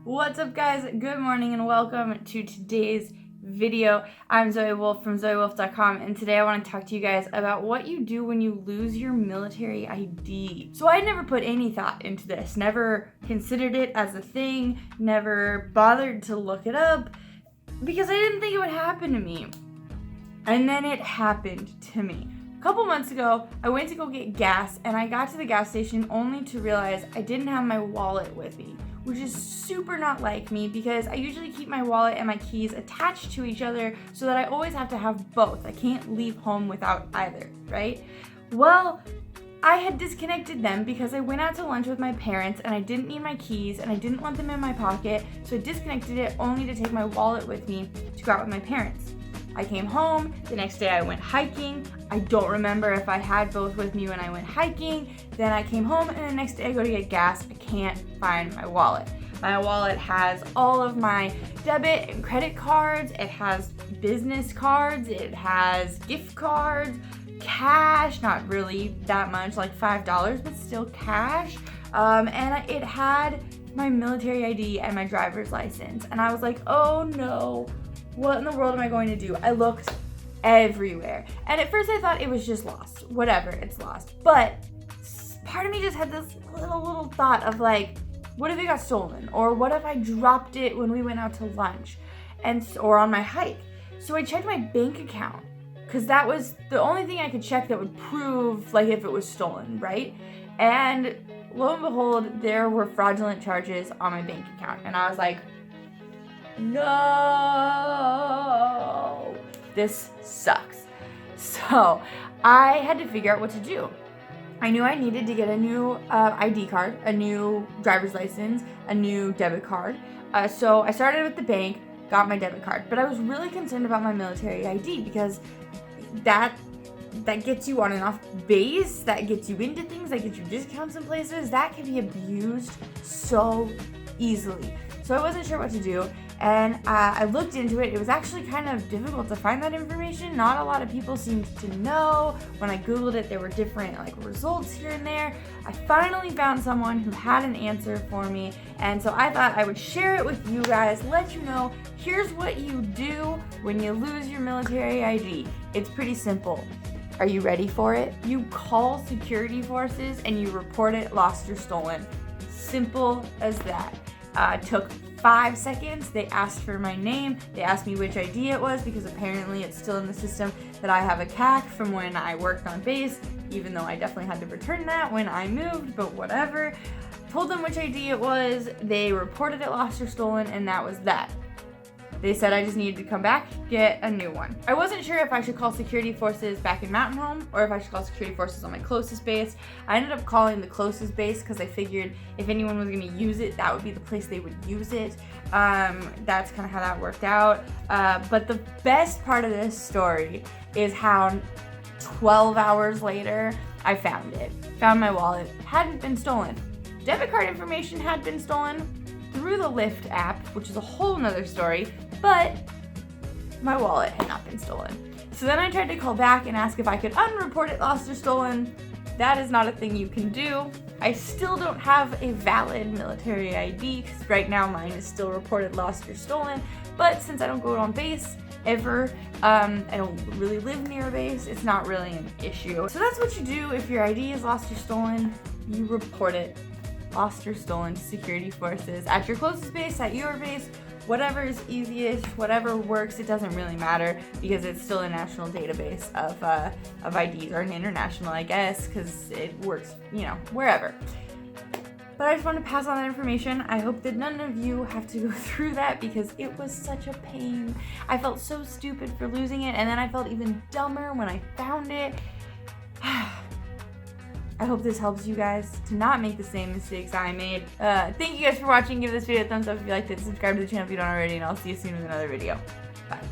What's up, guys? Good morning and welcome to today's video. I'm Zoe Wolf from zoewolf.com, and today I want to talk to you guys about what you do when you lose your military ID. So I never put any thought into this, never considered it as a thing, never bothered to look it up because I didn't think it would happen to me. And then it happened to me. A couple months ago, I went to go get gas, and I got to the gas station only to realize I didn't have my wallet with me, which is super not like me because I usually keep my wallet and my keys attached to each other so that I always have to have both. I can't leave home without either, right? Well, I had disconnected them because I went out to lunch with my parents and I didn't need my keys and I didn't want them in my pocket, so I disconnected it only to take my wallet with me to go out with my parents. I came home, the next day I went hiking. I don't remember if I had both with me when I went hiking. Then I came home and the next day I go to get gas. I can't find my wallet. My wallet has all of my debit and credit cards. It has business cards. It has gift cards, cash, not really that much, like $5, but still cash. And it had my military ID and my driver's license. And I was like, oh no. What in the world am I going to do? I looked everywhere. And at first I thought it was just lost. Whatever, it's lost. But part of me just had this little thought of like, what if it got stolen? Or what if I dropped it when we went out to lunch or on my hike? So I checked my bank account because that was the only thing I could check that would prove like if it was stolen, right? And lo and behold, there were fraudulent charges on my bank account. And I was like, no, this sucks. So I had to figure out what to do. I knew I needed to get a new ID card, a new driver's license, a new debit card. So I started with the bank, got my debit card, but I was really concerned about my military ID because that gets you on and off base, that gets you into things, that gets you discounts in places, that can be abused so easily. So I wasn't sure what to do, and I looked into it. It was actually kind of difficult to find that information. Not a lot of people seemed to know. When I Googled it, there were different results here and there. I finally found someone who had an answer for me, and so I thought I would share it with you guys, let you know, here's what you do when you lose your military ID. It's pretty simple. Are you ready for it? You call security forces and you report it lost or stolen. Simple as that. Took 5 seconds. They asked for my name. They asked me which ID it was because apparently it's still in the system that I have a CAC from when I worked on base, even though I definitely had to return that when I moved, but whatever. Told them which ID it was. They reported it lost or stolen, and that was that. They said I just needed to come back, get a new one. I wasn't sure if I should call security forces back in Mountain Home or if I should call security forces on my closest base. I ended up calling the closest base because I figured if anyone was gonna use it, that would be the place they would use it. That's kind of how that worked out. But the best part of this story is how 12 hours later, I found it. Found my wallet, hadn't been stolen. Debit card information had been stolen through the Lyft app, which is a whole nother story, but my wallet had not been stolen. So then I tried to call back and ask if I could unreport it lost or stolen. That is not a thing you can do. I still don't have a valid military ID because right now mine is still reported lost or stolen, but since I don't go on base ever, I don't really live near a base, it's not really an issue. So that's what you do if your ID is lost or stolen. You report it lost or stolen to security forces at your closest base, at your base, whatever is easiest, whatever works. It doesn't really matter because it's still a national database of IDs, or an international, I guess, because it works, wherever. But I just want to pass on that information. I hope that none of you have to go through that because it was such a pain. I felt so stupid for losing it, and then I felt even dumber when I found it. I hope this helps you guys to not make the same mistakes I made. Thank you guys for watching. Give this video a thumbs up if you liked it. Subscribe to the channel if you don't already, and I'll see you soon with another video. Bye.